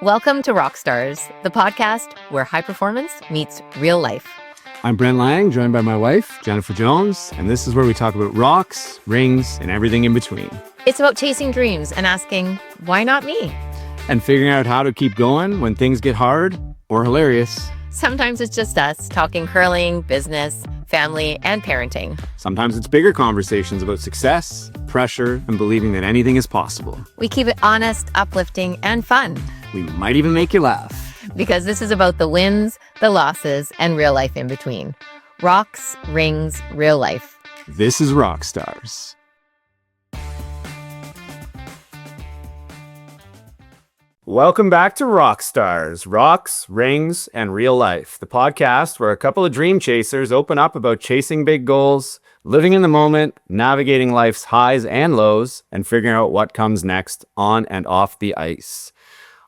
Welcome to Rockstars, the podcast where high performance meets real life. I'm Brent Lang, joined by my wife, Jennifer Jones, and this is where we talk about rocks, rings, and everything in between. It's about chasing dreams and asking, why not me? And figuring out how to keep going when things get hard or hilarious. Sometimes it's just us talking curling, business, family, and parenting. Sometimes it's bigger conversations about success, pressure, and believing that anything is possible. We keep it honest, uplifting, and fun. We might even make you laugh. Because this is about the wins, the losses, and real life in between. Rocks, rings, real life. This is Rockstars. Welcome back to Rockstars, Rocks, Rings, and Real Life, the podcast where a couple of dream chasers open up about chasing big goals, living in the moment, navigating life's highs and lows, and figuring out what comes next on and off the ice.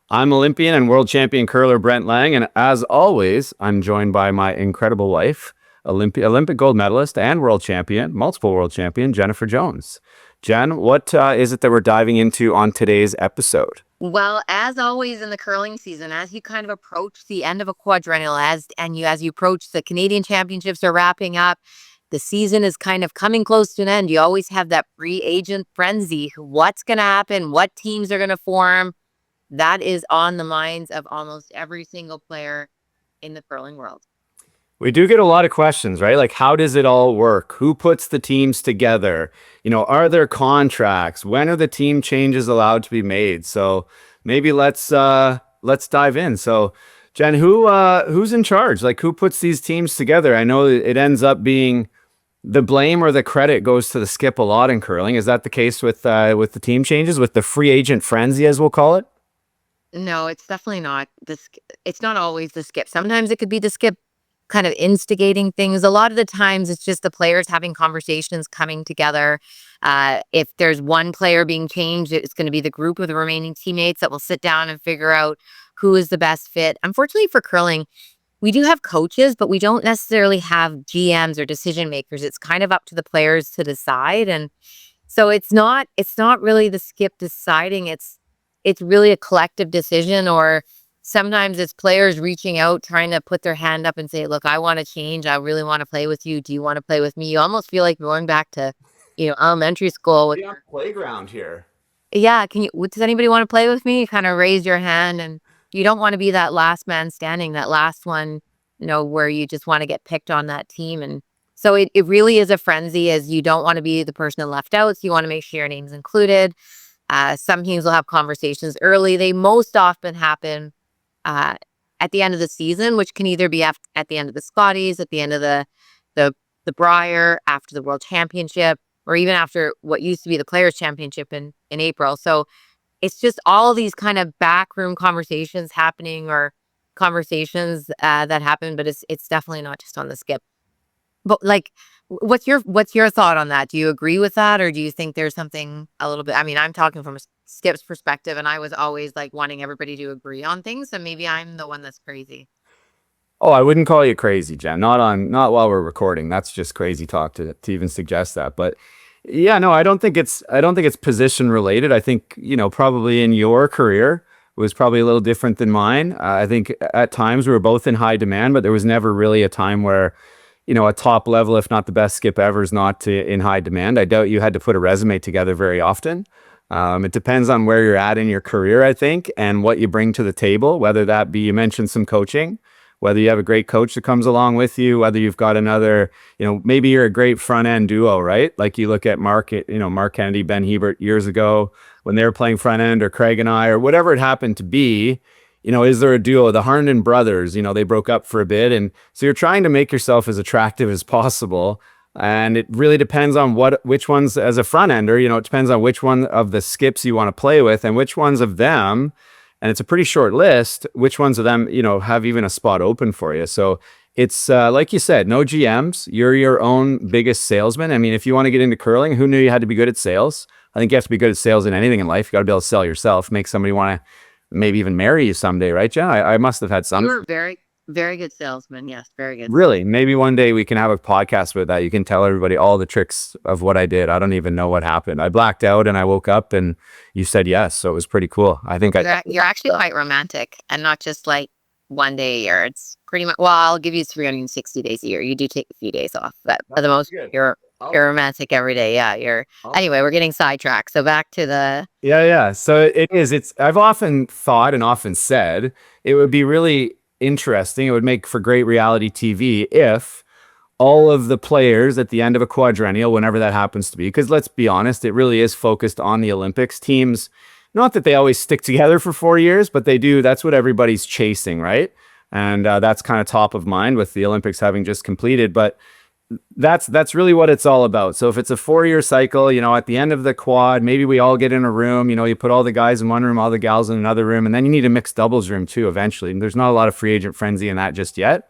I'm Olympian and world champion curler Brent Lang, and as always, I'm joined by my incredible wife, Olympic gold medalist and world champion, multiple world champion, Jennifer Jones. Jen, what is it that we're diving into on today's episode? Well, as always in the curling season, as you kind of approach the end of a quadrennial, as you approach the Canadian Championships are wrapping up, the season is kind of coming close to an end. You always have that free agent frenzy. What's going to happen? What teams are going to form? That is on the minds of almost every single player in the curling world. We do get a lot of questions, right? Like, how does it all work? Who puts the teams together? Are there contracts? When are the team changes allowed to be made? So maybe let's dive in. So, Jen, who's in charge? Like, who puts these teams together? I know it ends up being the blame or the credit goes to the skip a lot in curling. Is that the case with the team changes, with the free agent frenzy, as we'll call it? No, it's definitely not. It's not always the skip. Sometimes it could be the skip kind of instigating things. A lot of the times it's just the players having conversations, coming together. If there's one player being changed, it's going to be the group of the remaining teammates that will sit down and figure out who is the best fit. Unfortunately for curling, we do have coaches, but we don't necessarily have GMs or decision makers. It's kind of up to the players to decide. And so it's not really the skip deciding. It's really a collective decision, or sometimes it's players reaching out, trying to put their hand up and say, look, I want to change. I really want to play with you. Do you want to play with me? You almost feel like going back to, elementary school. With Playground here. Yeah. Does anybody want to play with me? You kind of raise your hand, and you don't want to be that last man standing, that last one, where you just want to get picked on that team. And so it really is a frenzy, as you don't want to be the person left out. So you want to make sure your name's included. Some teams will have conversations early. They most often happen at the end of the season, which can either be at the end of the Scotties, at the end of the Brier, after the World Championship, or even after what used to be the Players Championship in April. So it's just all these kind of backroom conversations happening, or conversations that happen, but it's definitely not just on the skip. But like, what's your thought on that? Do you agree with that, or do you think there's something a little bit? I mean, I'm talking from a skip's perspective, and I was always like wanting everybody to agree on things, so maybe I'm the one that's crazy. Oh, I wouldn't call you crazy, Jen. Not while we're recording. That's just crazy talk to even suggest that. But yeah, no, I don't think it's position related. I think, probably in your career was probably a little different than mine. I think at times we were both in high demand, but there was never really a time where, a top level, if not the best skip ever, is not in high demand. I doubt you had to put a resume together very often. It depends on where you're at in your career, I think, and what you bring to the table, whether that be, you mentioned some coaching, whether you have a great coach that comes along with you, whether you've got another, maybe you're a great front end duo, right? Like you look at Mark Kennedy, Ben Hebert years ago when they were playing front end, or Craig and I, or whatever it happened to be. Is there a duo? The Harnden brothers, they broke up for a bit. And so you're trying to make yourself as attractive as possible. And it really depends on which ones, as a front ender, it depends on which one of the skips you want to play with, and which ones of them, and it's a pretty short list, which ones of them, have even a spot open for you. So it's like you said, no GMs. You're your own biggest salesman. I mean, if you want to get into curling, who knew you had to be good at sales? I think you have to be good at sales in anything in life. You got to be able to sell yourself, make somebody want to maybe even marry you someday, right, Jen? I must have had some. You were very, Very good salesman. Yes, very good Really, salesman. maybe one day we can have a podcast with that. You can tell everybody all the tricks of what I did. I don't even know what happened. I blacked out and I woke up and you said yes. So it was pretty cool. I think I, You're actually quite romantic and not just like one day a year. It's pretty much, well, I'll give you 360 days a year. You do take a few days off, but for the most, good. you're romantic every day. Yeah, you're. Anyway, we're getting sidetracked. So back to the Yeah, yeah. So it is. It's. I've often thought and often said it would be really interesting. It would make for great reality TV if all of the players at the end of a quadrennial, whenever that happens to be, because let's be honest, it really is focused on the Olympics. Teams, not that they always stick together for 4 years, but they do. That's what everybody's chasing, right? And that's kind of top of mind with the Olympics having just completed. But that's really what it's all about. So if it's a 4 year cycle, at the end of the quad, maybe we all get in a room, you put all the guys in one room, all the gals in another room, and then you need a mixed doubles room too eventually. And there's not a lot of free agent frenzy in that just yet.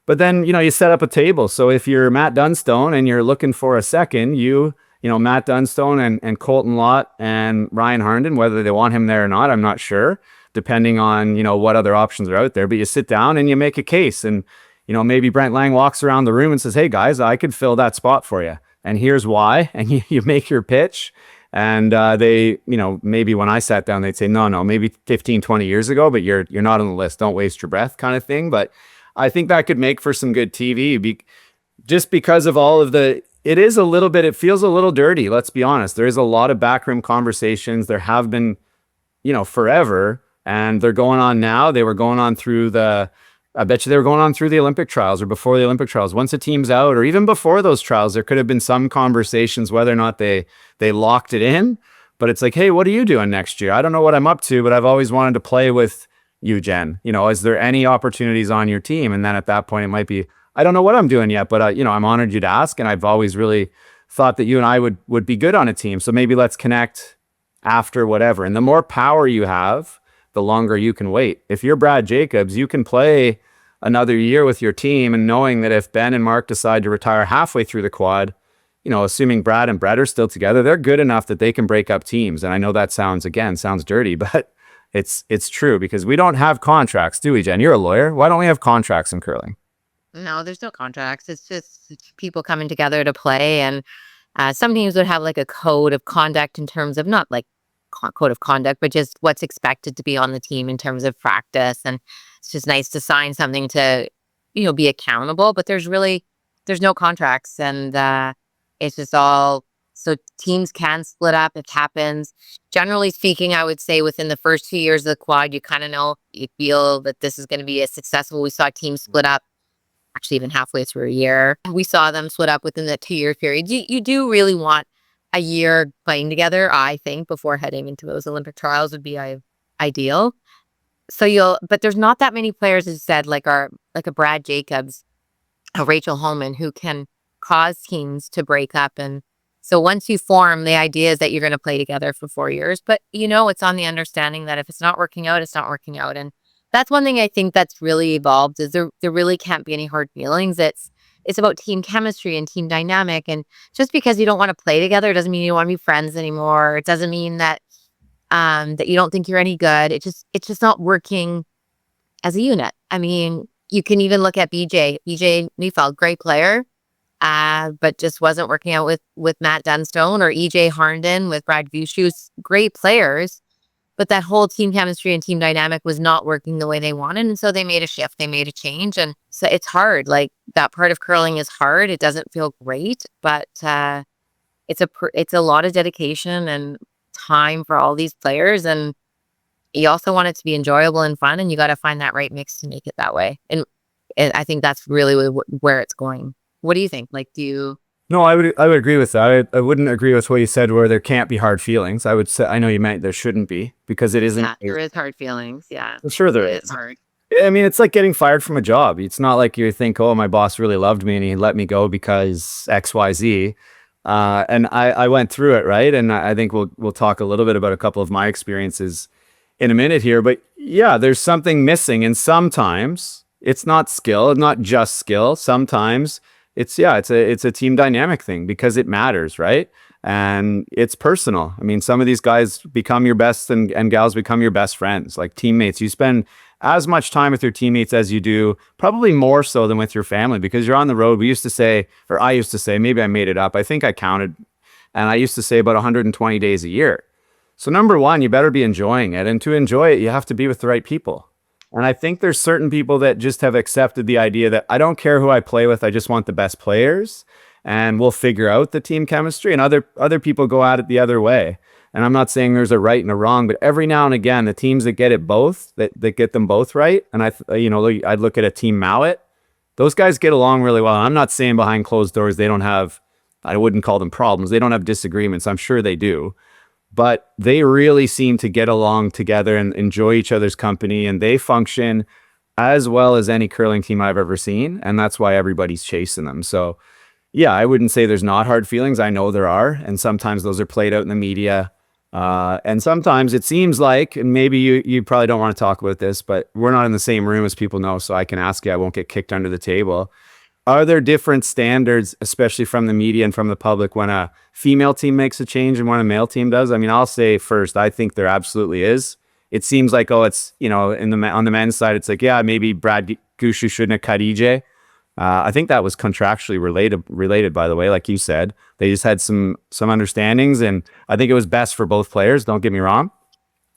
But then, you set up a table. So if you're Matt Dunstone and you're looking for a second, Matt Dunstone and Colton Lott and Ryan Harnden, whether they want him there or not, I'm not sure, depending on, what other options are out there. But you sit down and you make a case. And maybe Brent Lang walks around the room and says, hey, guys, I could fill that spot for you. And here's why. And you make your pitch. And they, maybe when I sat down, they'd say, no, maybe 15, 20 years ago, but you're not on the list. Don't waste your breath kind of thing. But I think that could make for some good TV just because of all of it feels a little dirty. Let's be honest. There is a lot of backroom conversations. There have been, forever, and they're going on now. They were going on I bet you they were going on through the Olympic trials or before the Olympic trials. Once a team's out, or even before those trials, there could have been some conversations whether or not they locked it in. But it's like, hey, what are you doing next year? I don't know what I'm up to, but I've always wanted to play with you, Jen. Is there any opportunities on your team? And then at that point, it might be, I don't know what I'm doing yet, but I'm honored you'd ask, and I've always really thought that you and I would be good on a team. So maybe let's connect after whatever. And the more power you have, the longer you can wait. If you're Brad Jacobs, you can play another year with your team, and knowing that if Ben and Mark decide to retire halfway through the quad, assuming Brad and Brett are still together, they're good enough that they can break up teams. And I know that sounds dirty, but it's true, because we don't have contracts, do we, Jen? You're a lawyer. Why don't we have contracts in curling? no, there's no contracts. It's just people coming together to play, and some teams would have like a code of conduct in terms of not like code of conduct, but just what's expected to be on the team in terms of practice. And it's just nice to sign something to, be accountable. But there's no contracts, and it's just all so teams can split up. It happens. Generally speaking, I would say within the first 2 years of the quad, you kind of know, you feel that this is going to be a successful. We saw teams split up actually even halfway through a year. We saw them split up within that 2 year period. You do really want a year playing together, I think, before heading into those Olympic trials would be ideal. But there's not that many players, as said, like a Brad Jacobs, a Rachel Holman, who can cause teams to break up. And so once you form, the idea is that you're going to play together for 4 years, but it's on the understanding that if it's not working out, it's not working out. And that's one thing I think that's really evolved, is there really can't be any hard feelings. It's about team chemistry and team dynamic. And just because you don't want to play together doesn't mean you don't want to be friends anymore. It doesn't mean that that you don't think you're any good. It's just not working as a unit. I mean, you can even look at BJ Neufeld, great player, but just wasn't working out with Matt Dunstone, or EJ Harnden with Brad Vushus, great players. But that whole team chemistry and team dynamic was not working the way they wanted. And so they made a shift, they made a change. And so it's hard. Like, that part of curling is hard. It doesn't feel great, but it's a lot of dedication and time for all these players. And you also want it to be enjoyable and fun. And you got to find that right mix to make it that way. And I think that's really where it's going. What do you think? Like, No, I would agree with that. I wouldn't agree with what you said, where there can't be hard feelings. I would say, I know you meant there shouldn't be, because it isn't. Yeah, there is hard feelings. Yeah. I'm sure there It is. is hard. I mean, it's like getting fired from a job. It's not like you think, oh, my boss really loved me and he let me go because XYZ. And I went through it, right? And I think we'll talk a little bit about a couple of my experiences in a minute here. But yeah, there's something missing. And sometimes it's not skill, not just skill. Sometimes it's a team dynamic thing, because it matters, right? And it's personal. I mean, some of these guys become your best and gals become your best friends, like teammates. You spend as much time with your teammates as you do, probably more so than with your family, because you're on the road. We used to say, or I used to say, maybe I made it up. I think I counted, and I used to say about 120 days a year. So number one, you better be enjoying it. And to enjoy it, you have to be with the right people. And I think there's certain people that just have accepted the idea that I don't care who I play with, I just want the best players, and we'll figure out the team chemistry. And other people go at it the other way. And I'm not saying there's a right and a wrong, but every now and again, the teams that get it both, that get them both right, and I'd look at a team Mowat. Those guys get along really well. I'm not saying behind closed doors they don't have, I wouldn't call them problems. They don't have disagreements. I'm sure they do, but they really seem to get along together and enjoy each other's company, and they function as well as any curling team I've ever seen, and that's why everybody's chasing them. So yeah, I wouldn't say there's not hard feelings. I know there are, and sometimes those are played out in the media. And sometimes it seems like, and maybe you probably don't want to talk about this, but we're not in the same room as people know, so I can ask you. I won't get kicked under the table. Are there different standards, especially from the media and from the public, when a female team makes a change and when a male team does? I mean, I'll say first, I think there absolutely is. It seems like, oh, it's, on the men's side, it's like, yeah, maybe Brad Gushu shouldn't have cut EJ. I think that was contractually related, by the way, like you said. They just had some understandings, and I think it was best for both players. Don't get me wrong.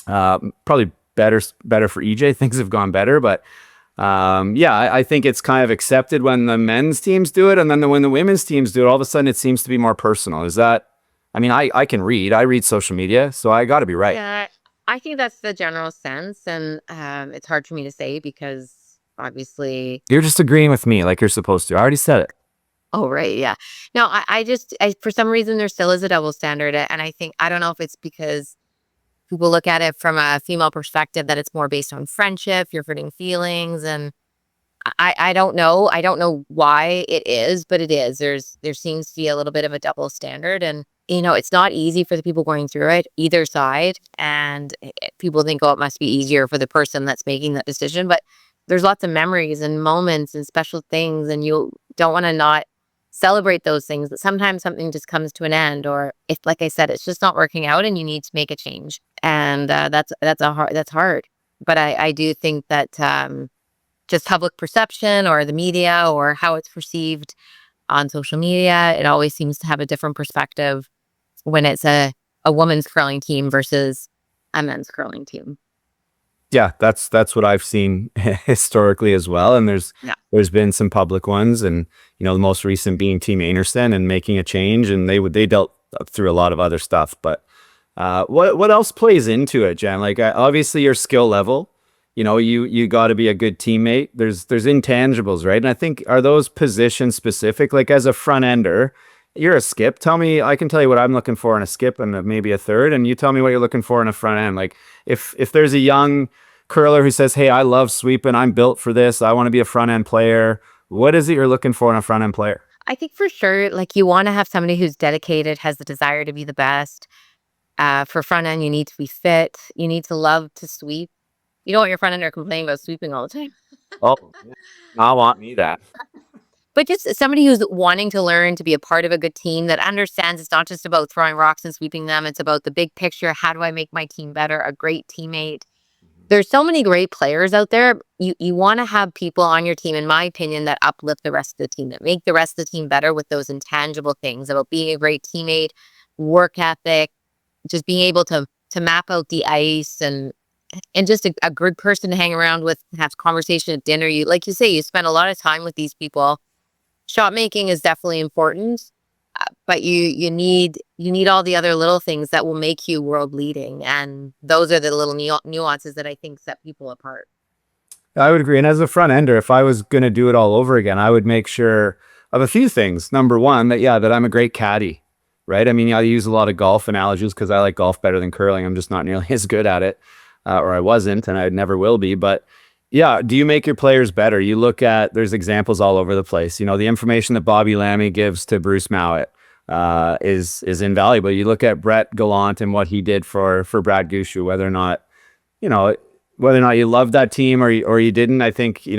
Probably better for EJ. Things have gone better, but yeah, I think it's kind of accepted when the men's teams do it, and then when the women's teams do it, all of a sudden it seems to be more personal. Is that? I mean, I can read. I read social media, so I got to be right. Yeah, I think that's the general sense, and it's hard for me to say because obviously. You're just agreeing with me like you're supposed to. I already said it. Oh, right, yeah. No, for some reason there still is a double standard, and I don't know if it's because people look at it from a female perspective that it's more based on friendship, you're hurting feelings, and I don't know. I don't know why it is, but it is. There seems to be a little bit of a double standard, and it's not easy for the people going through it, either side. And people think, oh, it must be easier for the person that's making that decision, but there's lots of memories and moments and special things, and you don't want to not celebrate those things. But sometimes something just comes to an end, or if, like I said, it's just not working out, and you need to make a change, and that's hard. But I do think that. Just public perception or the media or how it's perceived on social media, it always seems to have a different perspective when it's a women's curling team versus a men's curling team. Yeah, that's what I've seen historically as well. And Yeah. there's been some public ones, and the most recent being Team Anderson and making a change, and they dealt through a lot of other stuff. But what else plays into it, Jen? Like obviously your skill level. You got to be a good teammate. There's intangibles, right? And I think, are those position specific? Like as a front ender, you're a skip. I can tell you what I'm looking for in a skip and maybe a third, and you tell me what you're looking for in a front end. Like if there's a young curler who says, "Hey, I love sweeping. I'm built for this. I want to be a front end player." What is it you're looking for in a front end player? I think for sure, like you want to have somebody who's dedicated, has the desire to be the best. For front end, you need to be fit. You need to love to sweep. You don't want your front ender complaining about sweeping all the time. Oh, I want me that. But just somebody who's wanting to learn to be a part of a good team that understands it's not just about throwing rocks and sweeping them. It's about the big picture. How do I make my team better? A great teammate. There's so many great players out there. You want to have people on your team, in my opinion, that uplift the rest of the team, that make the rest of the team better with those intangible things about being a great teammate, work ethic, just being able to map out the ice, and just a good person to hang around with, have conversation at dinner. Like you say, you spend a lot of time with these people. Shot making is definitely important, but you need all the other little things that will make you world leading, and those are the little nuances that I think set people apart. I would agree. And as a front ender, if I was going to do it all over again, I would make sure of a few things. Number one, that I'm a great caddy, right? I mean, I use a lot of golf analogies because I like golf better than curling. I'm just not nearly as good at it. Or I wasn't, and I never will be. But yeah, do you make your players better? You look at, there's examples all over the place. The information that Bobby Lammy gives to Bruce Mowat is invaluable. You look at Brett Gallant and what he did for Brad Gushu, whether or not you love that team or you didn't. I think,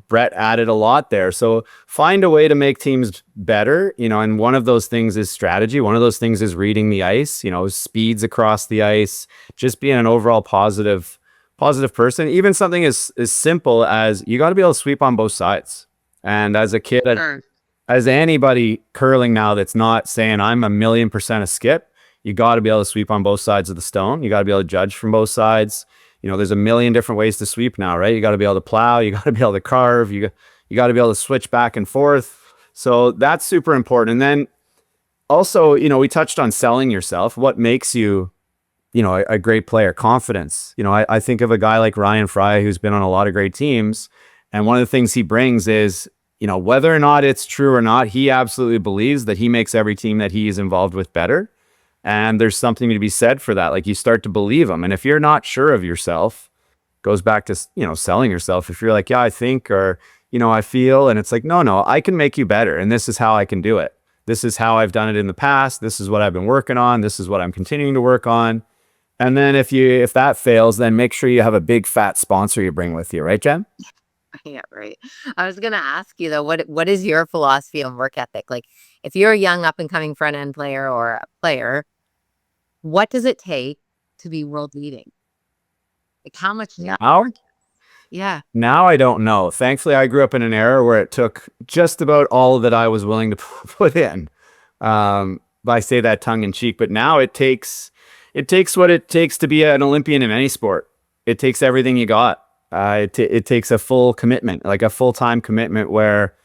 Brett added a lot there. So find a way to make teams better, and one of those things is strategy. One of those things is reading the ice, speeds across the ice, just being an overall positive positive person. Even something as simple as you got to be able to sweep on both sides. And as a kid, Sure. as anybody curling now that's not saying I'm a million% a skip, you got to be able to sweep on both sides of the stone. You got to be able to judge from both sides. You know, there's a million different ways to sweep now, right? You got to be able to plow, you got to be able to carve, you got to be able to switch back and forth. So that's super important. And then also, you know, we touched on selling yourself. What makes you, you know, a great player? Confidence. You know, I think of a guy like Ryan Fry who's been on a lot of great teams, and one of the things he brings is, you know, whether or not it's true or not, he absolutely believes that he makes every team that he is involved with better. And there's something to be said for that. Like, you start to believe him. And if you're not sure of yourself, goes back to, you know, selling yourself. If you're like, yeah, I think, or, you know, I feel, and it's like, no, I can make you better. And this is how I can do it. This is how I've done it in the past. This is what I've been working on. This is what I'm continuing to work on. And then if that fails, then make sure you have a big fat sponsor you bring with you, right, Jen? Yeah, right. I was gonna ask you though, what is your philosophy on work ethic? Like, if you're a young up and coming front end player or a player, what does it take to be world leading? Like, how much Now, work? Yeah. now I don't know. Thankfully, I grew up in an era where it took just about all that I was willing to put in. I say that tongue in cheek, but now it takes what it takes to be an Olympian in any sport. It takes everything you got. It takes a full commitment, like a full time commitment where,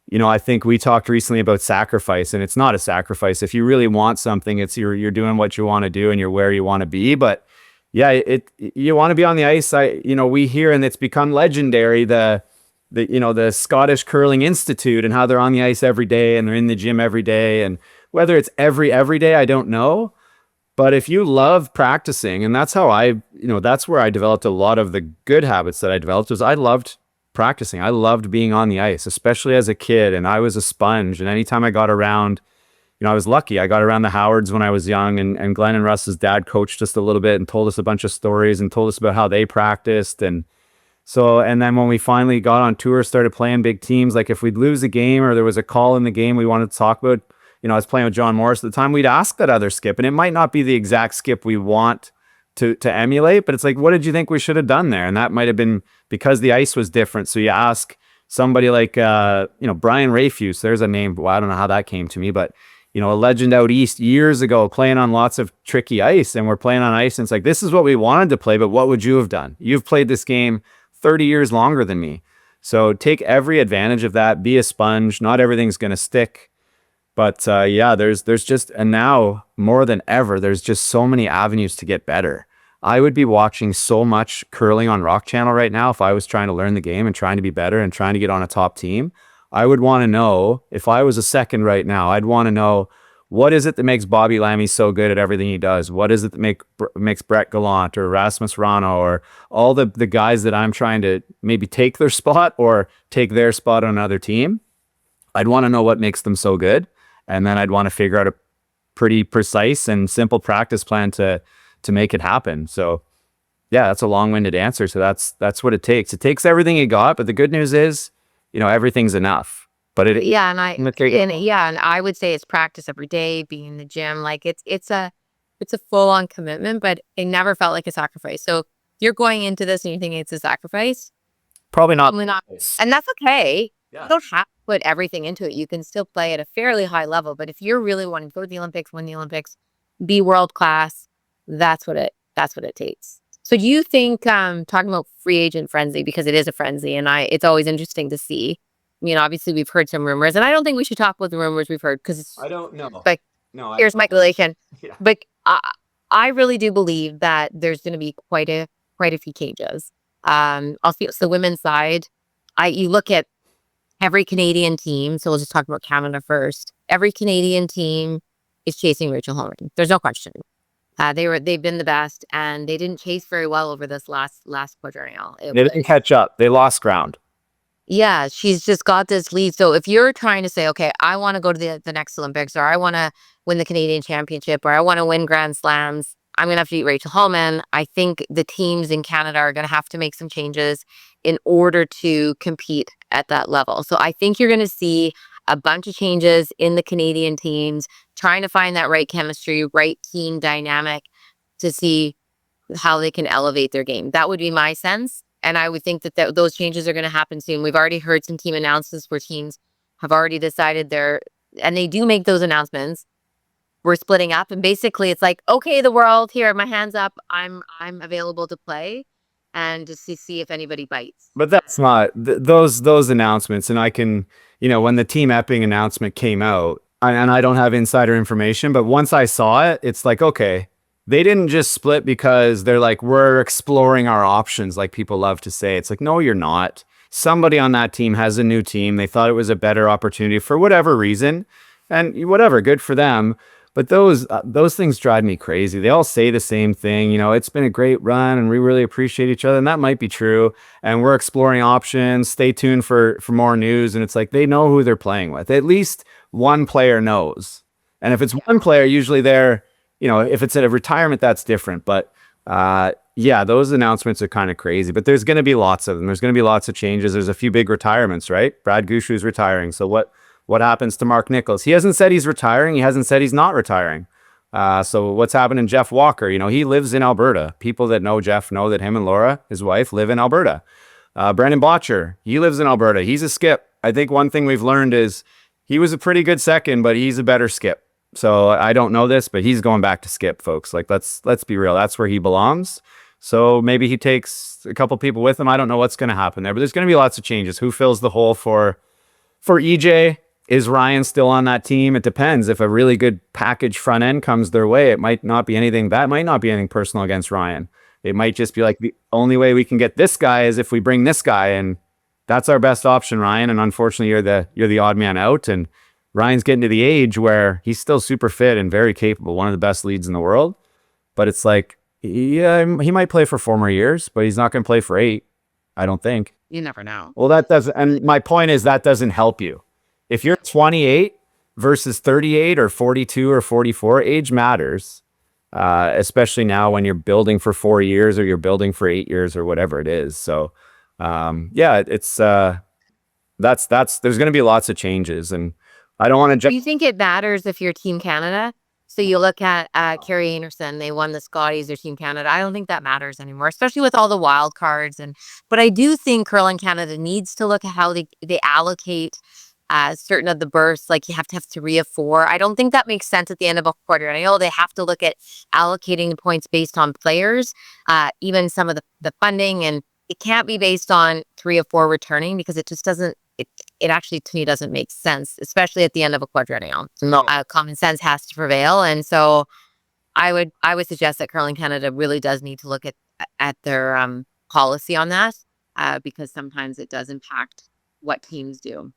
you know, I think we talked recently about sacrifice, and it's not a sacrifice. If you really want something, it's you're doing what you want to do and you're where you want to be. But yeah, you want to be on the ice. You know, we hear, and it's become legendary, the Scottish Curling Institute, and how they're on the ice every day and they're in the gym every day. And whether it's every day, I don't know. But if you love practicing, and that's how that's where I developed a lot of the good habits that I developed, was I loved practicing. I loved being on the ice, especially as a kid. And I was a sponge. And anytime I got around, you know, I was lucky. I got around the Howards when I was young, and Glenn and Russ's dad coached us a little bit and told us a bunch of stories and told us about how they practiced. And then when we finally got on tour, started playing big teams, like if we'd lose a game or there was a call in the game we wanted to talk about, you know, I was playing with John Morris at the time, we'd ask that other skip, and it might not be the exact skip we want to emulate, but it's like, what did you think we should have done there? And that might have been because the ice was different. So you ask somebody like, Brian Rayfuse, there's a name. Well, I don't know how that came to me, but, you know, a legend out east years ago playing on lots of tricky ice, and we're playing on ice. And it's like, this is what we wanted to play, but what would you have done? You've played this game 30 years longer than me. So take every advantage of that. Be a sponge. Not everything's going to stick. But yeah, there's just, and now more than ever, there's just so many avenues to get better. I would be watching so much curling on Rock Channel right now if I was trying to learn the game and trying to be better and trying to get on a top team. I would want to know, if I was a second right now, I'd want to know, what is it that makes Bobby Lammy so good at everything he does? What is it that makes Brett Gallant or Rasmus Rano or all the guys that I'm trying to maybe take their spot or take their spot on another team? I'd want to know what makes them so good. And then I'd want to figure out a pretty precise and simple practice plan to make it happen. So yeah, that's a long-winded answer. So that's what it takes. It takes everything you got, but the good news is, you know, everything's enough. But Yeah, and I would say it's practice every day, being in the gym. Like, it's a full on commitment, but it never felt like a sacrifice. So you're going into this and you're thinking it's a sacrifice. probably not. Probably not. And that's okay. You Yeah. don't have to put everything into it. You can still play at a fairly high level. But if you're really wanting to go to the Olympics, win the Olympics, be world class, that's what it takes. So do you think, talking about free agent frenzy, because it is a frenzy, and it's always interesting to see. I mean, obviously we've heard some rumors, and I don't think we should talk about the rumors we've heard because it's I don't know. like, No, I here's speculation. yeah. But I really do believe that there's going to be quite a few changes. I'll speak the women's side. You look at every Canadian team. So we'll just talk about Canada first. Every Canadian team is chasing Rachel Homan. There's no question. They've been the best, and they didn't chase very well over this last quadrennial. It They didn't was catch up. They lost ground. Yeah, she's just got this lead. So if you're trying to say, okay, I want to go to the next Olympics, or I want to win the Canadian Championship, or I want to win Grand Slams, I'm going to have to beat Rachel Holman. I think the teams in Canada are going to have to make some changes in order to compete at that level. So I think you're going to see a bunch of changes in the Canadian teams, trying to find that right chemistry, right team dynamic to see how they can elevate their game. That would be my sense. And I would think that those changes are going to happen soon. We've already heard some team announcements where teams have already decided and they do make those announcements. We're splitting up, and basically it's like, okay, the world, here, my hands up. I'm available to play, and just to see if anybody bites. But that's not those announcements. And I can, when the Team Epping announcement came out, and I don't have insider information, but once I saw it, it's like, okay, they didn't just split because they're like, we're exploring our options, like people love to say. It's like, no, you're not. Somebody on that team has a new team. They thought it was a better opportunity for whatever reason, and whatever, good for them. But those things drive me crazy. They all say the same thing. It's been a great run, and we really appreciate each other, and that might be true. And we're exploring options. Stay tuned for more news. And it's like they know who they're playing with. At least one player knows. And if it's one player, usually if it's at a retirement, that's different. But yeah, those announcements are kind of crazy. But there's going to be lots of them. There's going to be lots of changes. There's a few big retirements, right? Brad Gushu's retiring. So what happens to Mark Nichols? He hasn't said he's retiring. He hasn't said he's not retiring. So what's happening to Jeff Walker? He lives in Alberta. People that know Jeff know that him and Laura, his wife, live in Alberta. Brendan Botcher, he lives in Alberta. He's a skip. I think one thing we've learned is he was a pretty good second, but he's a better skip. So I don't know this, but he's going back to skip, folks. Like, let's be real. That's where he belongs. So maybe he takes a couple people with him. I don't know what's going to happen there, but there's going to be lots of changes. Who fills the hole for EJ? Is Ryan still on that team? It depends. If a really good package front end comes their way, it might not be anything personal against Ryan. It might just be like, the only way we can get this guy is if we bring this guy, and that's our best option, Ryan. And unfortunately, you're the odd man out. And Ryan's getting to the age where he's still super fit and very capable, one of the best leads in the world. But it's like, yeah, he might play for 4 more years, but he's not going to play for 8. I don't think. You never know. Well, that doesn't. And my point is that doesn't help you. If you're 28 versus 38 or 42 or 44, age matters, especially now when you're building for 4 years or you're building for 8 years or whatever it is. So, yeah, it's there's going to be lots of changes, and I don't want to. Do you think it matters if you're Team Canada? So you look at Carrie Anderson, they won the Scotties, they're Team Canada. I don't think that matters anymore, especially with all the wild cards. But I do think Curling Canada needs to look at how they allocate certain of the bursts. Like, you have to have 3 of 4. I don't think that makes sense at the end of a quarter. And I know they have to look at allocating the points based on players, even some of the funding, and it can't be based on 3 of 4 returning, because it just doesn't. It actually, to me, doesn't make sense, especially at the end of a quadrennial. No. Common sense has to prevail, and so I would suggest that Curling Canada really does need to look at their policy on that, because sometimes it does impact what teams do.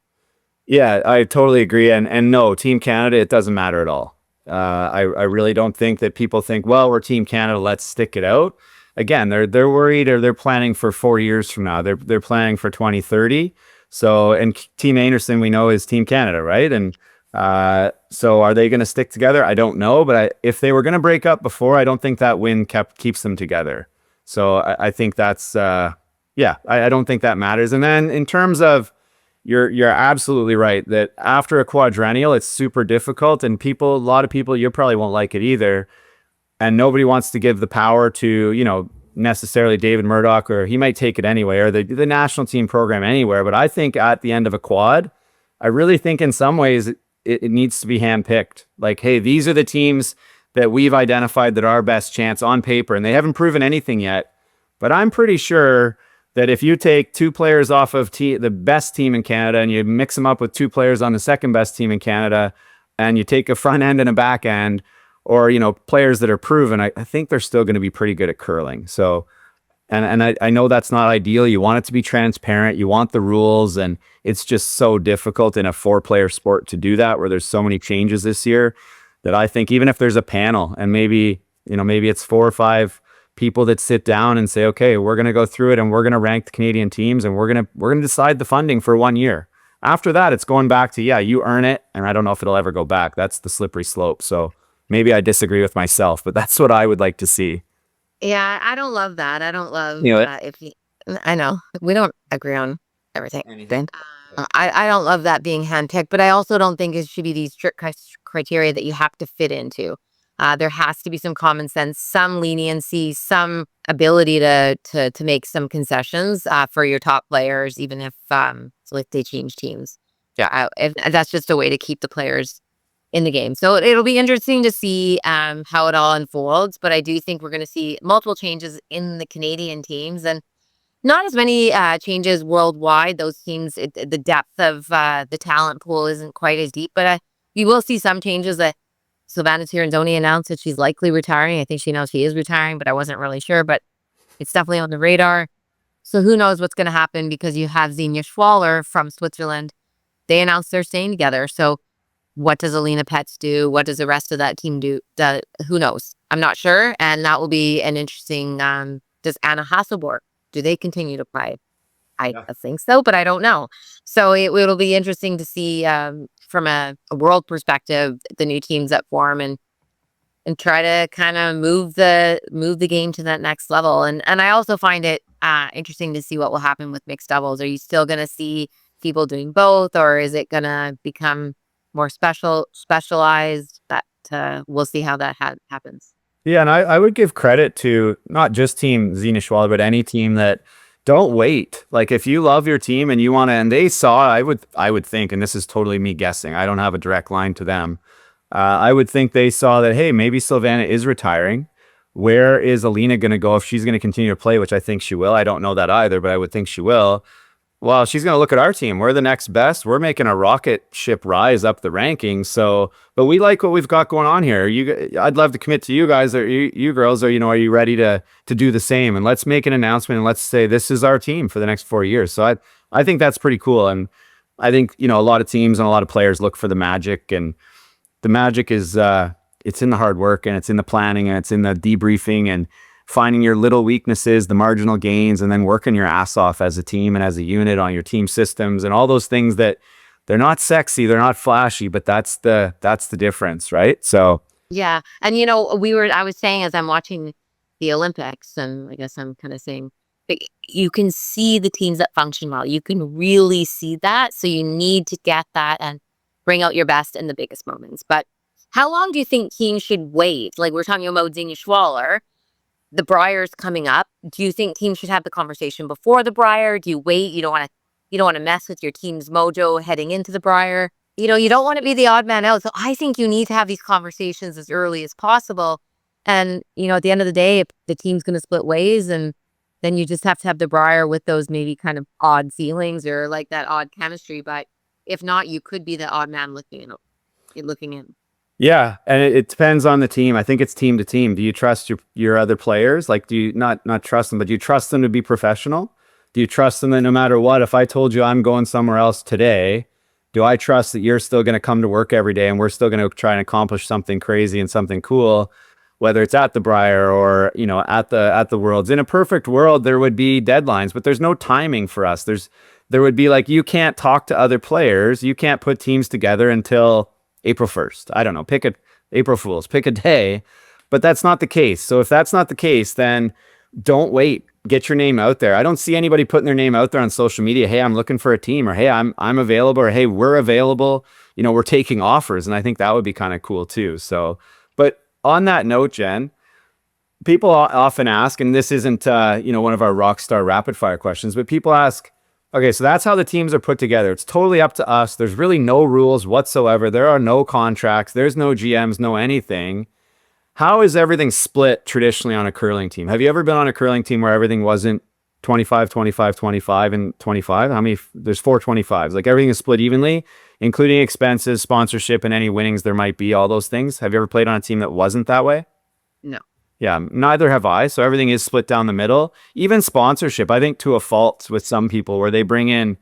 Yeah, I totally agree. And no, Team Canada, it doesn't matter at all. I really don't think that people think, well, we're Team Canada, let's stick it out. Again, they're worried, or they're planning for 4 years from now. They're planning for 2030. So, and Team Anderson, we know, is Team Canada, right? And so are they going to stick together? I don't know. But if they were going to break up before, I don't think that win keeps them together. So I think that's, yeah, I don't think that matters. And then in terms of, you're absolutely right that after a quadrennial, it's super difficult. And a lot of people, you probably won't like it either. And nobody wants to give the power to, necessarily David Murdoch, or he might take it anyway, or the national team program anywhere. But I think at the end of a quad, I really think in some ways it needs to be handpicked. Like, hey, these are the teams that we've identified that are our best chance on paper, and they haven't proven anything yet. But I'm pretty sure that if you take 2 players off of the best team in Canada and you mix them up with 2 players on the second best team in Canada, and you take a front end and a back end, or, players that are proven, I think they're still going to be pretty good at curling. So, and I know that's not ideal. You want it to be transparent. You want the rules, and it's just so difficult in a 4-player sport to do that, where there's so many changes this year, that I think even if there's a panel, and maybe it's 4 or 5 people that sit down and say, okay, we're going to go through it, and we're going to rank the Canadian teams, and we're going to decide the funding for 1 year. After that, it's going back to, yeah, you earn it. And I don't know if it'll ever go back. That's the slippery slope. So maybe I disagree with myself, but that's what I would like to see. Yeah, I don't love that. I don't love I know we don't agree on everything. Anything. I don't love that being handpicked, but I also don't think it should be these strict criteria that you have to fit into. There has to be some common sense, some leniency, some ability to make some concessions for your top players, even if so if they change teams. Yeah, if, that's just a way to keep the players in the game. So it'll be interesting to see how it all unfolds. But I do think we're going to see multiple changes in the Canadian teams, and not as many changes worldwide. Those teams, the depth of the talent pool isn't quite as deep, but you will see some changes. That Savannah Tiranzoni announced that she's likely retiring. I think she knows she is retiring, but I wasn't really sure. But it's definitely on the radar. So who knows what's going to happen, because you have Xenia Schwaller from Switzerland. They announced they're staying together. So what does Alina Petz do? What does the rest of that team do? Who knows? I'm not sure. And that will be an interesting. Does Anna Hasselborg, do they continue to play? I Yeah. think so, but I don't know. So it'll be interesting to see from a world perspective the new teams that form, and try to kind of move the game to that next level. And I also find it interesting to see what will happen with mixed doubles. Are you still going to see people doing both, or is it going to become more specialized? That we'll see how that happens. Yeah, and I would give credit to not just Team Xena Schwaller, but any team that don't wait. Like if you love your team and you want to, and they saw, I would think, and this is totally me guessing. I don't have a direct line to them. I would think they saw that, hey, maybe Sylvana is retiring. Where is Alina going to go if she's going to continue to play, which I think she will. I don't know that either, but I would think she will. Well, she's going to look at our team. We're the next best. We're making a rocket ship rise up the rankings. So, but we like what we've got going on here. I'd love to commit to you guys, or you girls, or are you ready to do the same? And let's make an announcement and let's say this is our team for the next 4 years. So I think that's pretty cool. And I think a lot of teams and a lot of players look for the magic, and the magic is it's in the hard work, and it's in the planning, and it's in the debriefing, and finding your little weaknesses, the marginal gains, and then working your ass off as a team and as a unit on your team systems and all those things that they're not sexy, they're not flashy, but that's the difference, right? So Yeah. And I was saying, as I'm watching the Olympics, and I guess I'm kind of saying, you can see the teams that function well. You can really see that. So you need to get that and bring out your best in the biggest moments. But how long do you think teams should wait? Like we're talking about Xenia Schwaller, the Briar's coming up. Do you think teams should have the conversation before the Briar? Do you wait? You don't want to mess with your team's mojo heading into the Briar. You don't want to be the odd man out. So I think you need to have these conversations as early as possible. And at the end of the day, if the team's going to split ways, and then you just have to have the Briar with those maybe kind of odd feelings or like that odd chemistry. But if not, you could be the odd man looking in. yeah, and it depends on the team. I think it's team to team. Do you trust your other players? Like, do you not trust them, but do you trust them to be professional? Do you trust them that no matter what, if I told you I'm going somewhere else today, do I trust that you're still going to come to work every day and we're still going to try and accomplish something crazy and something cool, whether it's at the Briar or at the Worlds? In a perfect world, there would be deadlines, but there's no timing for us. There would be like, you can't talk to other players, you can't put teams together until April 1st. I don't know, April Fools, pick a day, but that's not the case. So if that's not the case, then don't wait. Get your name out there. I don't see anybody putting their name out there on social media. Hey, I'm looking for a team, or hey, I'm available, or hey, we're available. We're taking offers, and I think that would be kind of cool too. So, but on that note, Jen, people often ask, and this isn't one of our rock star rapid fire questions, but people ask, okay, so that's how the teams are put together. It's totally up to us. There's really no rules whatsoever. There are no contracts. There's no GMs, no anything. How is everything split traditionally on a curling team? Have you ever been on a curling team where everything wasn't 25, 25, 25, and 25? There's 4 25s. Like everything is split evenly, including expenses, sponsorship, and any winnings there might be, all those things. Have you ever played on a team that wasn't that way? No. Yeah, neither have I. So everything is split down the middle. Even sponsorship, I think to a fault with some people, where they bring in,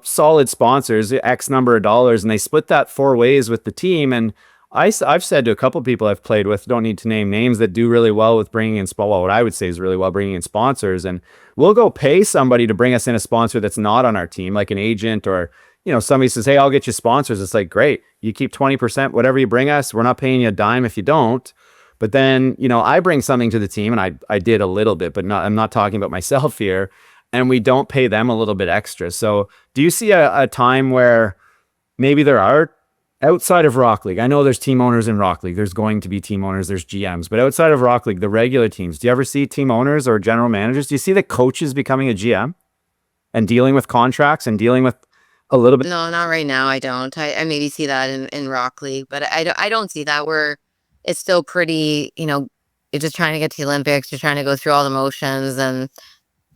solid sponsors, X number of dollars, and they split that 4 ways with the team. And I've said to a couple people I've played with, don't need to name names, that do really well with bringing in, well, what I would say is really well bringing in sponsors. And we'll go pay somebody to bring us in a sponsor that's not on our team, like an agent, or, somebody says, hey, I'll get you sponsors. It's like, great, you keep 20%, whatever you bring us. We're not paying you a dime if you don't. But then, I bring something to the team, and I did a little bit, but I'm not talking about myself here. And we don't pay them a little bit extra. So do you see a time where maybe there are outside of Rock League, I know there's team owners in Rock League. There's going to be team owners, there's GMs, but outside of Rock League, the regular teams, do you ever see team owners or general managers? Do you see the coaches becoming a GM and dealing with contracts and dealing with a little bit? No, not right now. I don't. I maybe see that in Rock League, but I don't see that where it's still pretty, you're just trying to get to the Olympics, you're trying to go through all the motions and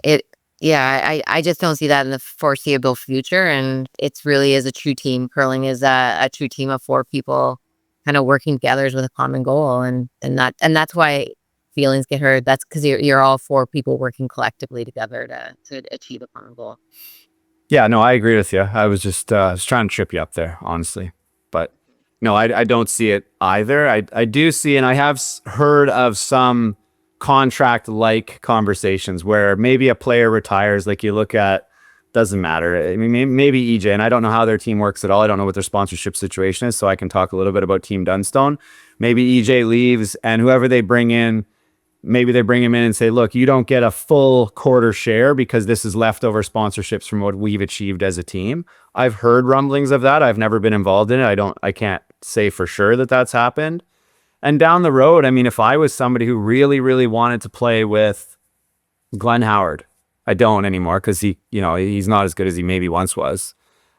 it yeah, I just don't see that in the foreseeable future. And it's really is a true team. Curling is a true team of four people kind of working together with a common goal. And that's why feelings get hurt. That's because you're all four people working collectively together to achieve a common goal. Yeah, no, I agree with you. I was trying to trip you up there, honestly. But no, I don't see it either. I do see, and I have heard of some contract like conversations where maybe a player retires. Like you look at, doesn't matter. I mean, maybe EJ, and I don't know how their team works at all. I don't know what their sponsorship situation is, so I can talk a little bit about Team Dunstone. Maybe EJ leaves, and whoever they bring in, maybe they bring him in and say, look, you don't get a full quarter share because this is leftover sponsorships from what we've achieved as a team. I've heard rumblings of that. I've never been involved in it. I can't say for sure that that's happened. And down the road, I mean, if I was somebody who really, really wanted to play with Glenn Howard, I don't anymore because he's not as good as he maybe once was.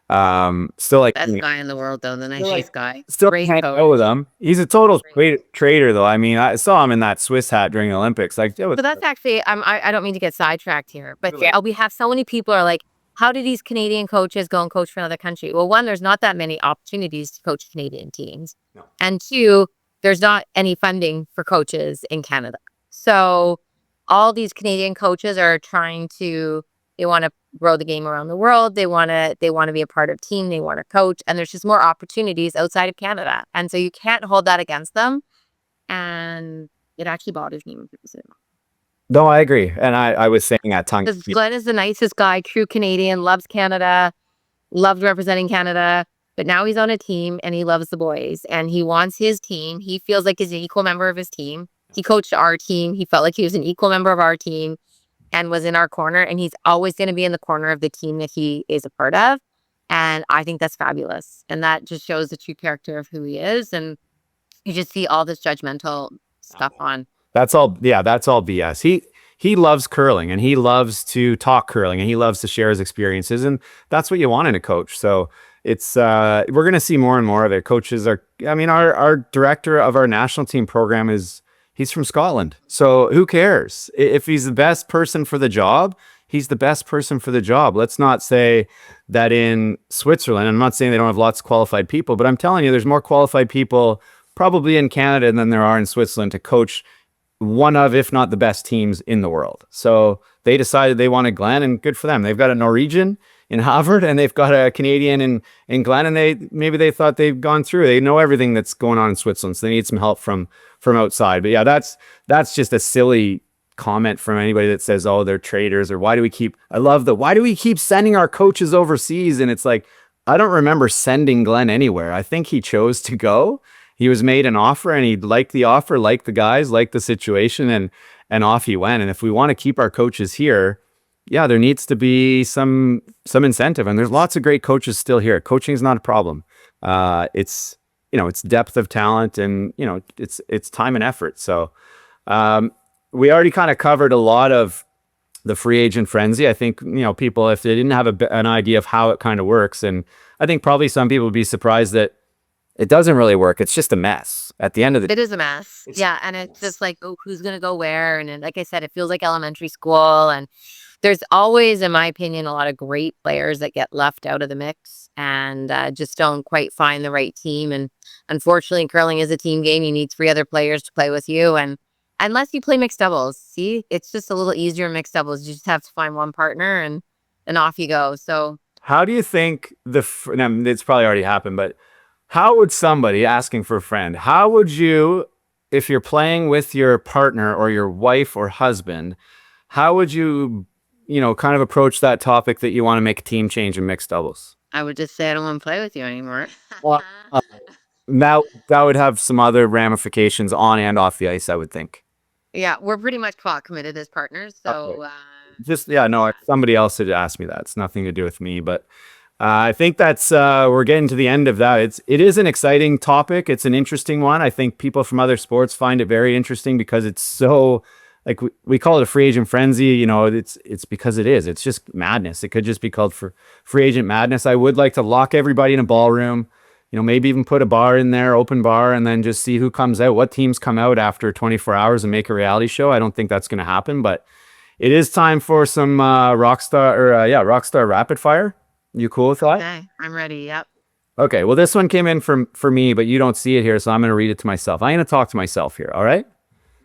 Still like Best guy in the world, though, the still like nicest guy. still Great hang out with coach. him. He's a total traitor, though. I mean, I saw him in that Swiss hat during the Olympics. Like, So that's actually I don't mean to get sidetracked here, but really? we have so many people are like, how do these Canadian coaches go and coach for another country? Well, one, there's not that many opportunities to coach Canadian teams, No. and two, there's not any funding for coaches in Canada. So all these Canadian coaches are trying to they want to grow the game around the world. They want to be a part of team. They want to coach, and there's just more opportunities outside of Canada, and so you can't hold that against them. And it actually bothers me when people say that. No, I agree. And I was saying at tongue. Because Glenn is the nicest guy, true Canadian, loves Canada, loved representing Canada. But now he's on a team and he loves the boys and he wants his team. He feels like he's an equal member of his team. He coached our team. He felt like he was an equal member of our team and was in our corner. And he's always going to be in the corner of the team that he is a part of. And I think that's fabulous. And that just shows the true character of who he is. And you just see all this judgmental stuff on. That's all. Yeah, that's all BS. He loves curling and he loves to talk curling and he loves to share his experiences and that's what you want in a coach. So it's we're gonna see more and more of it. Coaches are. I mean, our director of our national team program he's from Scotland. So who cares if he's the best person for the job? He's the best person for the job. Let's not say that in Switzerland. I'm not saying they don't have lots of qualified people, but I'm telling you, there's more qualified people probably in Canada than there are in Switzerland to coach one of, if not the best teams in the world. So they decided they wanted Glenn, and good for them. They've got a Norwegian in Harvard, and they've got a Canadian in Glenn, and they thought they've gone through. They know everything that's going on in Switzerland, so they need some help from outside. But yeah, that's just a silly comment from anybody that says, "Oh, they're traitors," or "Why do we keep?" I love the "Why do we keep sending our coaches overseas?" And it's like, I don't remember sending Glenn anywhere. I think he chose to go. He was made an offer and he liked the offer, liked the guys, liked the situation, and off he went. And if we want to keep our coaches here, yeah, there needs to be some incentive. And there's lots of great coaches still here. Coaching is not a problem. It's depth of talent and it's time and effort. So we already kind of covered a lot of the free agent frenzy. I think people, if they didn't have an idea of how it kind of works, and I think probably some people would be surprised that it doesn't really work. It's just a mess at the end of the day. It is a mess. Yeah, and it's just like, oh, who's gonna go where? And then, like I said, it feels like elementary school. And there's always, in my opinion, a lot of great players that get left out of the mix and just don't quite find the right team. And unfortunately, curling is a team game. You need three other players to play with you. And unless you play mixed doubles, see, it's just a little easier in mixed doubles. You just have to find one partner and off you go. So How do you think it's probably already happened, but how would somebody asking for a friend, how would you, if you're playing with your partner or your wife or husband, how would you, kind of approach that topic that you want to make a team change in mixed doubles? I would just say I don't want to play with you anymore. Well, now that would have some other ramifications on and off the ice, I would think. Yeah, we're pretty much committed as partners. Okay. So Just, yeah, no, somebody else had asked me that. It's nothing to do with me, but I think that's we're getting to the end of that. It is an exciting topic. It's an interesting one. I think people from other sports find it very interesting because it's so like we call it a free agent frenzy. It's because it is. It's just madness. It could just be called for free agent madness. I would like to lock everybody in a ballroom. Maybe even put a bar in there, open bar, and then just see who comes out. What teams come out after 24 hours and make a reality show? I don't think that's going to happen, but it is time for some Rockstar Rapid Fire. You cool with that? Okay, I'm ready. Yep. Okay. Well, this one came in for me, but you don't see it here, so I'm going to read it to myself. I'm going to talk to myself here. All right.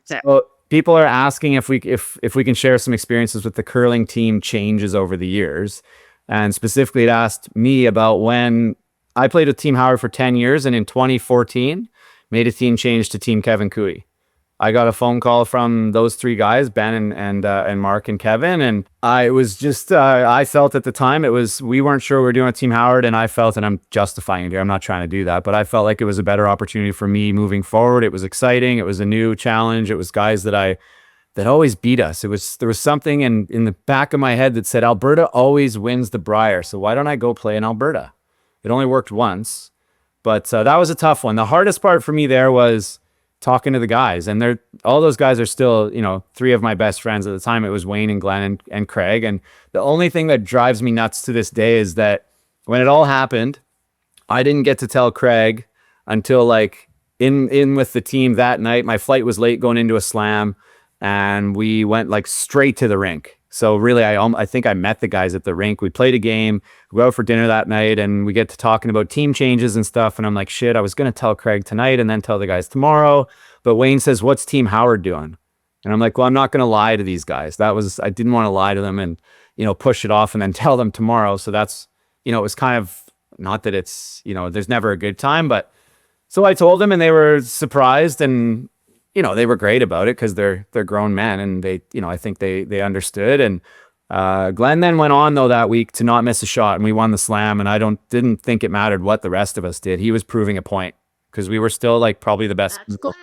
So, Well, people are asking if we can share some experiences with the curling team changes over the years, and specifically, it asked me about when I played with Team Howard for 10 years, and in 2014, made a team change to Team Kevin Cooey. I got a phone call from those three guys, Ben and Mark and Kevin, and I was just I felt at the time we weren't sure we were doing a Team Howard, and I felt, and I'm justifying it here, I'm not trying to do that, but I felt like it was a better opportunity for me moving forward. It was exciting. It was a new challenge. It was guys that always beat us. There was something in the back of my head that said Alberta always wins the Brier, so why don't I go play in Alberta? It only worked once, but that was a tough one. The hardest part for me there was talking to the guys, and all those guys are still, three of my best friends at the time. It was Wayne and Glenn and Craig. And the only thing that drives me nuts to this day is that when it all happened, I didn't get to tell Craig until like in with the team that night. My flight was late going into a slam, and we went like straight to the rink. So really, I think I met the guys at the rink. We played a game, we go out for dinner that night, and we get to talking about team changes and stuff. And I'm like, shit, I was gonna tell Craig tonight and then tell the guys tomorrow. But Wayne says, "What's Team Howard doing?" And I'm like, well, I'm not gonna lie to these guys. I didn't want to lie to them and push it off and then tell them tomorrow. So that's it was kind of not that it's there's never a good time, but so I told them, and they were surprised, and they were great about it because they're grown men, and they I think they understood. And Glenn then went on though that week to not miss a shot, and we won the slam. And I didn't think it mattered what the rest of us did. He was proving a point because we were still like probably the best. that's Glenn.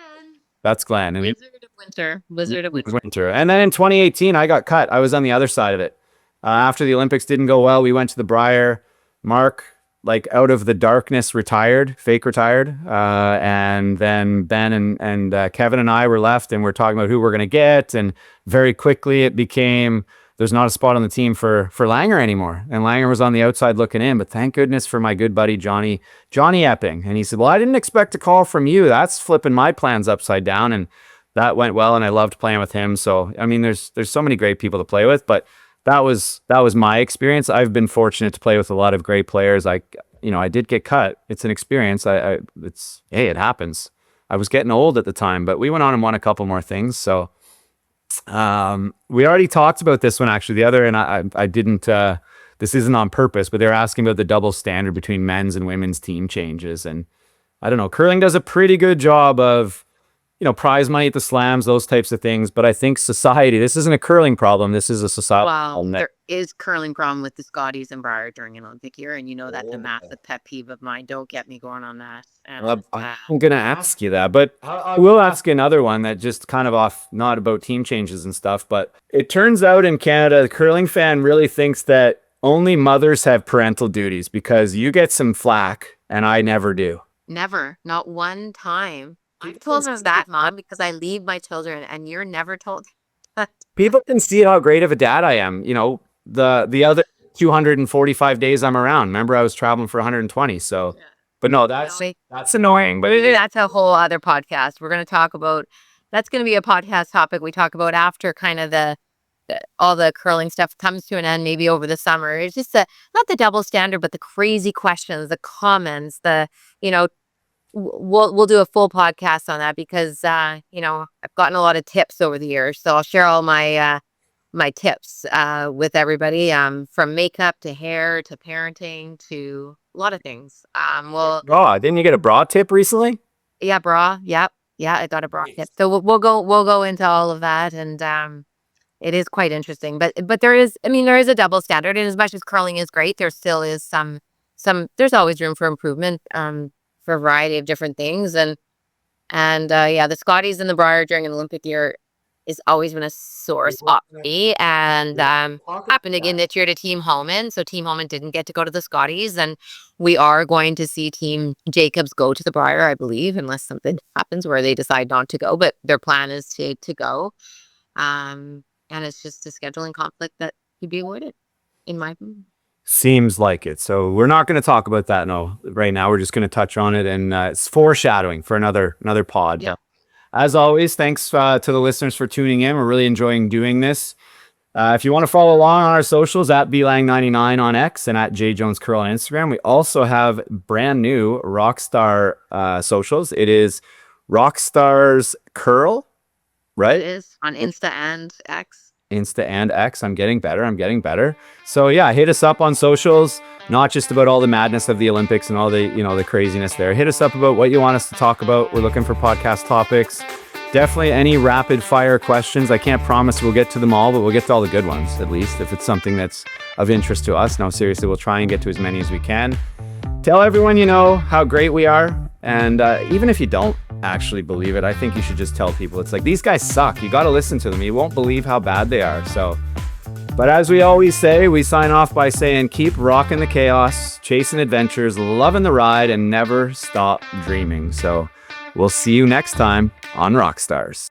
That's Glenn, and Wizard of Winter. Wizard of Winter. winter. And then in 2018, I got cut. I was on the other side of it. After the Olympics didn't go well, we went to the Brier. Mark, like out of the darkness, fake retired. And then Ben and Kevin and I were left, and we're talking about who we're going to get. And very quickly it became there's not a spot on the team for Langer anymore. And Langer was on the outside looking in, but thank goodness for my good buddy Johnny Epping. And he said, well, I didn't expect a call from you. That's flipping my plans upside down. And that went well, and I loved playing with him. So I mean, there's so many great people to play with, but that was my experience. I've been fortunate to play with a lot of great players. I did get cut. It's an experience. It happens. I was getting old at the time, but we went on and won a couple more things. So we already talked about this one actually. The other, and I didn't. This isn't on purpose, but they're asking about the double standard between men's and women's team changes, and I don't know. Curling does a pretty good job of prize money at the slams, those types of things. But I think society, this isn't a curling problem. This is a society. Well, there is curling problem with the Scotties and Brier during an Olympic year, and that's a massive pet peeve of mine. Don't get me going on that. And I'm going to ask you that, but I will ask another one that just kind of off, not about team changes and stuff, but it turns out in Canada, the curling fan really thinks that only mothers have parental duties because you get some flack and I never do. never, not one time. I've told them that, Mom, because I leave my children, and you're never told that. People can see how great of a dad I am. The other 245 days I'm around. Remember, I was traveling for 120. So, but no, that's annoying. But That's a whole other podcast. We're going to talk about. That's going to be a podcast topic we talk about after kind of all the curling stuff comes to an end, maybe over the summer. It's just not the double standard, but the crazy questions, the comments, we'll do a full podcast on that because I've gotten a lot of tips over the years, so I'll share all my my tips with everybody, from makeup to hair to parenting to a lot of things. didn't you get a bra tip recently? Yeah, bra, yep, yeah, I got a bra tip, so we'll go into all of that, and it is quite interesting, but there is a double standard, and as much as curling is great, there still is some there's always room for improvement. For a variety of different things. And the Scotties and the Brier during an Olympic year, is always been a sore spot for me. And happened again this year to Team Holman. So Team Holman didn't get to go to the Scotties, and we are going to see Team Jacobs go to the Briar, I believe, unless something happens where they decide not to go. But their plan is to go. And it's just a scheduling conflict that could be avoided, in my opinion. Seems like it. So we're not going to talk about that no right now. We're just going to touch on it, and it's foreshadowing for another pod. Yeah. As always, thanks to the listeners for tuning in. We're really enjoying doing this. If you want to follow along on our socials, at blang99 on X and at jjonescurl on Instagram. We also have brand new Rockstar socials. It is Rockstars Curl, right? It is on Insta and X. Insta and X. I'm getting better. I'm getting better. So yeah, hit us up on socials, not just about all the madness of the Olympics and all the, the craziness there. Hit us up about what you want us to talk about. We're looking for podcast topics. Definitely any rapid fire questions. I can't promise we'll get to them all, but we'll get to all the good ones, at least, if it's something that's of interest to us. No, seriously, we'll try and get to as many as we can. Tell everyone you know how great we are. And even if you don't actually believe it, I think you should just tell people. It's like, these guys suck. You got to listen to them. You won't believe how bad they are. So, but as we always say, we sign off by saying, keep rocking the chaos, chasing adventures, loving the ride, and never stop dreaming. So we'll see you next time on Rockstars.